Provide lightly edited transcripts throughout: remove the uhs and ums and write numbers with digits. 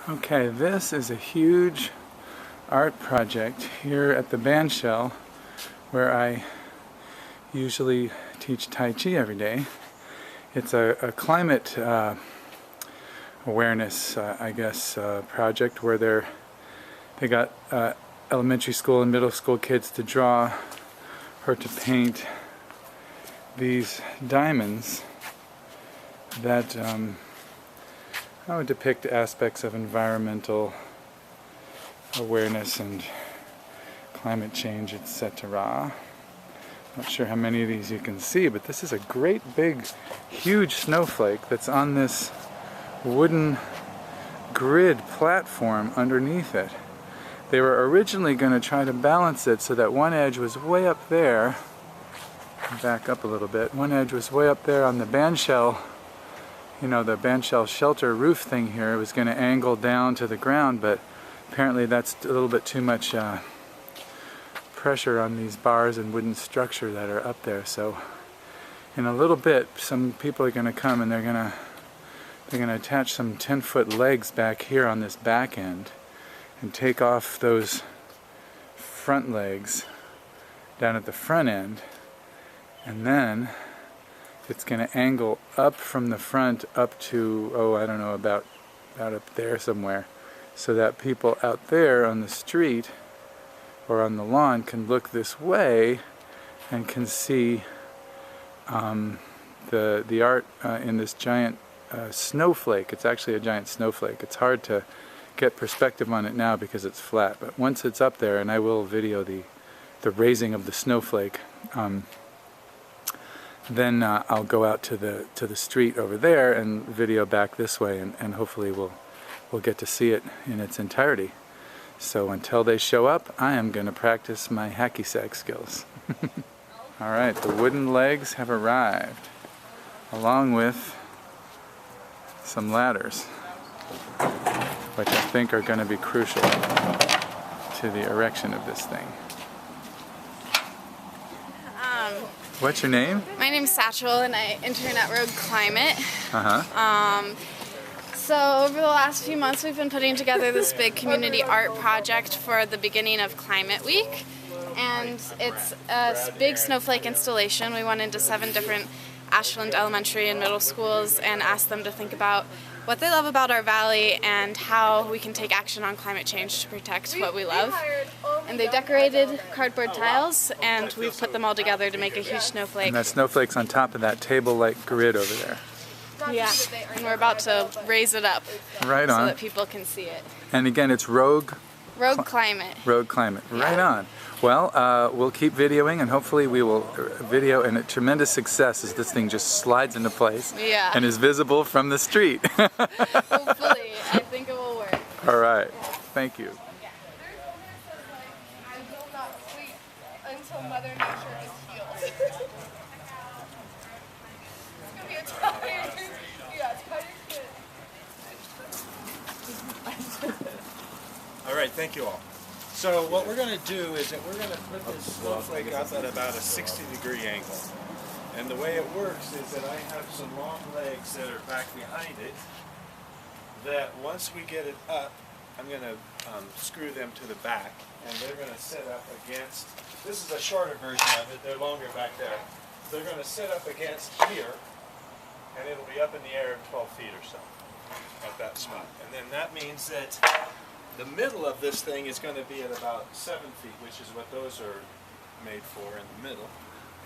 Okay, this is a huge art project here at the bandshell where I usually teach Tai Chi every day. It's a climate awareness, I guess, project where they got elementary school and middle school kids to draw or to paint these diamonds that would depict aspects of environmental awareness and climate change, etc. Not sure how many of these you can see, but this is a great big huge snowflake that's on this wooden grid platform underneath it. They were originally going to try to balance it so that one edge was way up there. Back up a little bit. One edge was way up there on the bandshell, the bandshell shelter roof thing here. It was going to angle down to the ground, but apparently that's a little bit too much pressure on these bars and wooden structure that are up there. So in a little bit, some people are going to come and they're going to attach some 10-foot legs back here on this back end and take off those front legs down at the front end, and then it's going to angle up from the front up to, I don't know, about up there somewhere, so that people out there on the street or on the lawn can look this way and can see the art in this giant snowflake. It's actually a giant snowflake. It's hard to get perspective on it now because it's flat, but once it's up there, and I will video the raising of the snowflake, then I'll go out to the street over there and video back this way, and hopefully we'll get to see it in its entirety. So until they show up, I am going to practice my hacky sack skills. Alright, the wooden legs have arrived, along with some ladders, which I think are going to be crucial to the erection of this thing. What's your name? My name's Satchel, and I intern at Rogue Climate. So over the last few months, we've been putting together this big community art project for the beginning of Climate Week, and it's a big snowflake installation. We went into 7 different Ashland elementary and middle schools and asked them to think about what they love about our valley and how we can take action on climate change to protect what we love. And they decorated cardboard tiles, and we've put them all together to make a huge snowflake. And that snowflake's on top of that table-like grid over there. Yeah, and we're about to raise it up right on, so that people can see it. And again, it's Rogue Climate. Rogue Climate, Yeah. right on. Well, we'll keep videoing, and hopefully we will video in a tremendous success as this thing just slides into place and is visible from the street. Hopefully, I think it will work. All right, thank you. I will not sleep until Mother Nature is healed. It's gonna be a tired, All right, thank you all. So what we're going to do is that we're going to put this snowflake up at about a 60-degree angle. And the way it works is that I have some long legs that are back behind it, that once we get it up, I'm going to screw them to the back, and they're going to sit up against, this is a shorter version of it, they're longer back there. They're going to sit up against here, and it'll be up in the air 12 feet or so at that spot. And then that means that the middle of this thing is going to be at about 7 feet, which is what those are made for in the middle.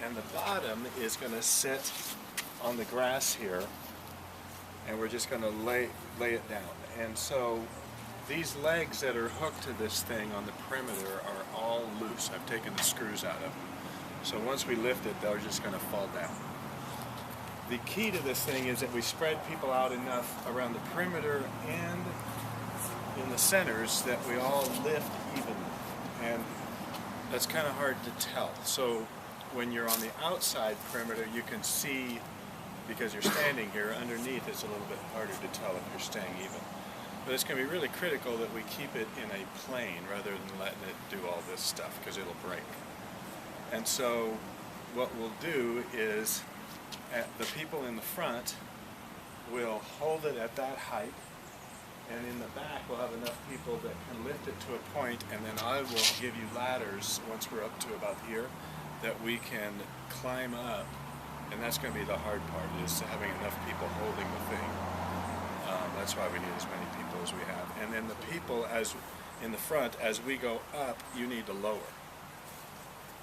And the bottom is going to sit on the grass here, and we're just going to lay it down. And so these legs that are hooked to this thing on the perimeter are all loose. I've taken the screws out of them. So once we lift it, they're just going to fall down. The key to this thing is that we spread people out enough around the perimeter and in the centers that we all lift evenly, and that's kind of hard to tell. So when you're on the outside perimeter, you can see, because you're standing here, underneath it's a little bit harder to tell if you're staying even. But it's going to be really critical that we keep it in a plane rather than letting it do all this stuff, because it'll break. And so what we'll do is the people in the front will hold it at that height, And in the back, we'll have enough people that can lift it to a point, and then I will give you ladders once we're up to about here that we can climb up. And that's going to be the hard part, is having enough people holding the thing. That's why we need as many people as we have. And then the people in the front, as we go up, you need to lower,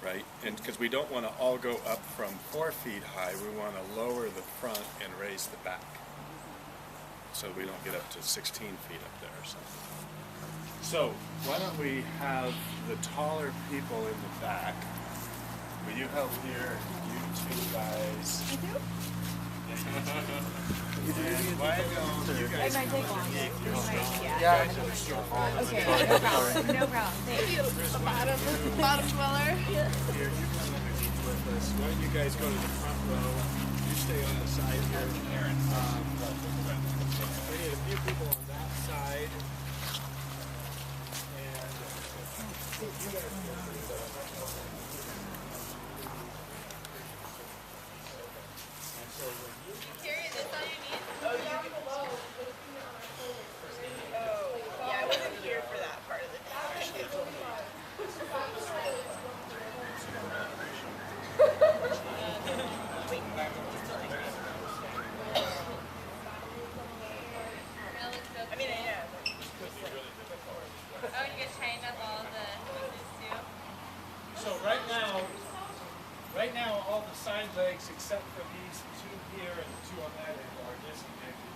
right? And because we don't want to all go up from 4 feet high, we want to lower the front and raise the back, so we don't get up to 16 feet up there or something. So why don't we have the taller people in the back? Will you help here? You two guys. I do? And why don't you guys come underneath? You're strong. Yeah. Okay, no problem. No problem. Thanks. A bottom dweller. Here, you come underneath with us. Why don't you guys go to the front row? You stay on the side here. We need a few people on that side. And you guys go to the Right now, all the side legs, except for these two here and the two on that end, are disconnected.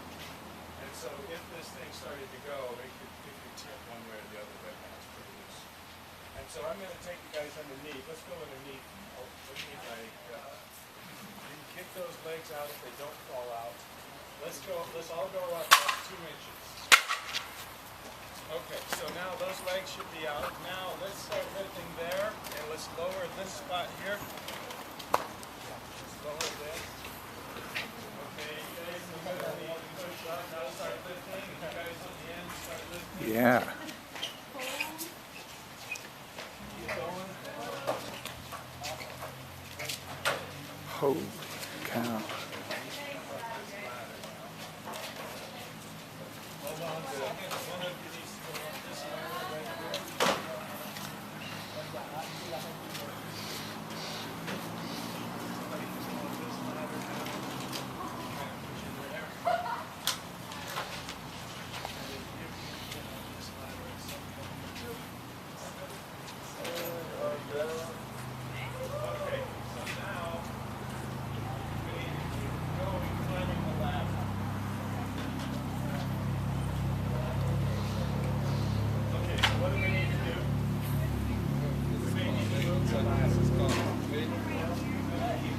And so if this thing started to go, it could tip one way or the other right now. It's pretty loose. And so I'm going to take you guys underneath. Let's go underneath. You can kick those legs out if they don't fall out. Let's all go up 2 inches. Okay, so now those legs should be out. Now let's start lifting there, and let's lower this spot here. Just lower this. Okay, you guys in the middle need to push up. Now start lifting. You guys on the end start lifting. Yeah. Keep going. Holy cow. Hold on to one of you needs to go up this ladder right here. Somebody can go up this ladder now. Kind of push in there. And then you can get on this ladder at some point. Okay, so now we need to keep going, climbing the ladder. Okay, so what do we need to do? We may need to move the glasses. Keep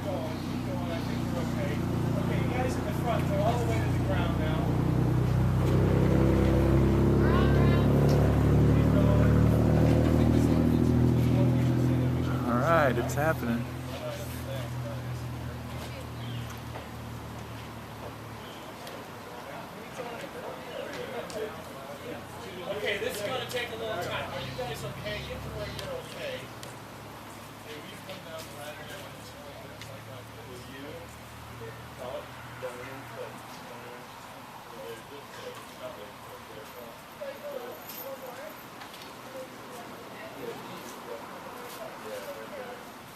going. I think we're okay. Okay, you guys in the front, go all the way to the ground now. Keep going. All right, it's happening. Okay, this is going to take a little time. Are you guys okay? Get to where you're okay. Okay, will you come down the ladder now and just hold this like that? Will you?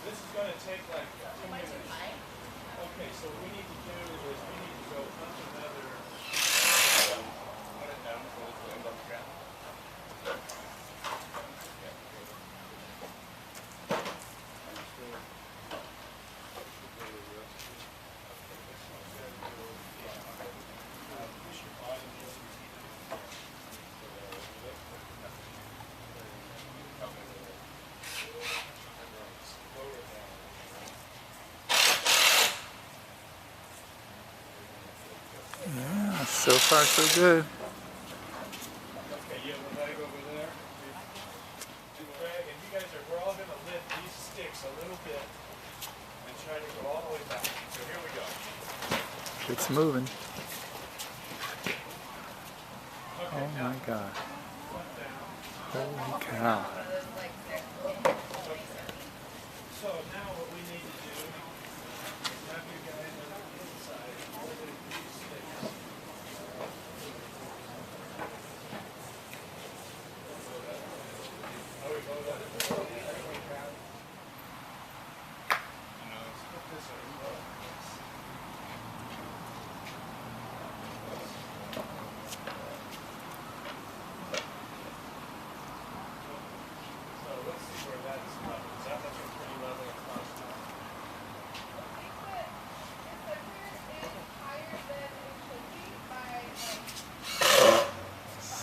This is going to take like 2 minutes. Okay, so what we need to do is we need to go up another. Put it down so it's going up the ground. Yeah, so far so good. Okay, you have a leg over there. Greg, and you guys we're all going to lift these sticks a little bit and try to go all the way back. So here we go. It's moving. Okay, Oh now my God. front down. Holy cow. So now what we need to do is have you guys on the inside holding these sticks.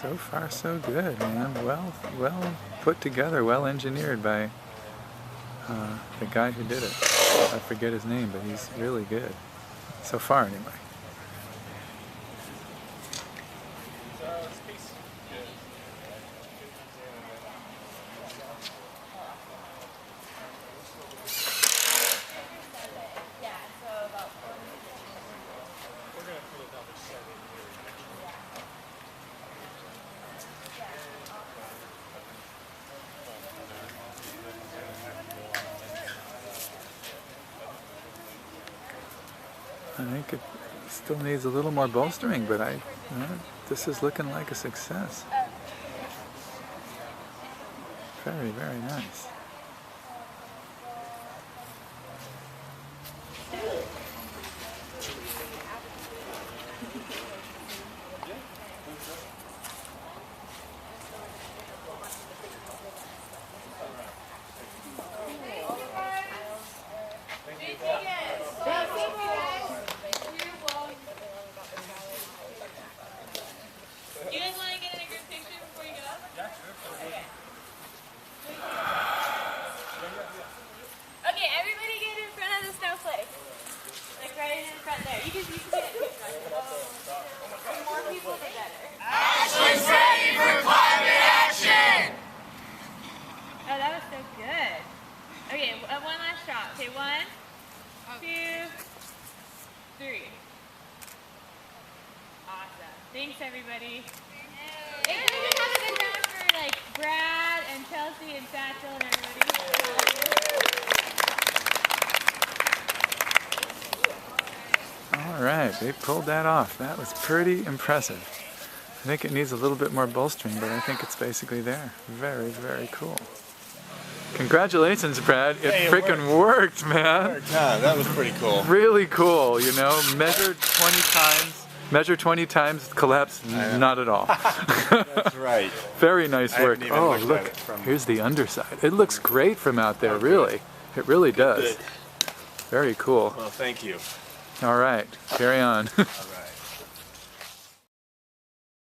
So far so good, man. Well put together, well engineered by the guy who did it. I forget his name, but he's really good. So far, anyway. I think it still needs a little more bolstering, but this is looking like a success. Very, very nice. Ashland's ready for climate action! Oh, that was so good. Okay, one last shot. Okay, 1, 2, 3. Awesome. Thanks, everybody. Hey, can we just have a good round for like Brad and Chelsea and Satchel and everybody? All right, they pulled that off. That was pretty impressive. I think it needs a little bit more bolstering, but I think it's basically there. Very, very cool. Congratulations, Brad. It freaking worked, man. Yeah, that was pretty cool. Really cool, you know. Measure 20 times, collapse, not at all. That's right. Very nice work. Oh, look, here's the underside. It looks great from out there, really. It really does. Very cool. Well, thank you. All right, carry on. All right.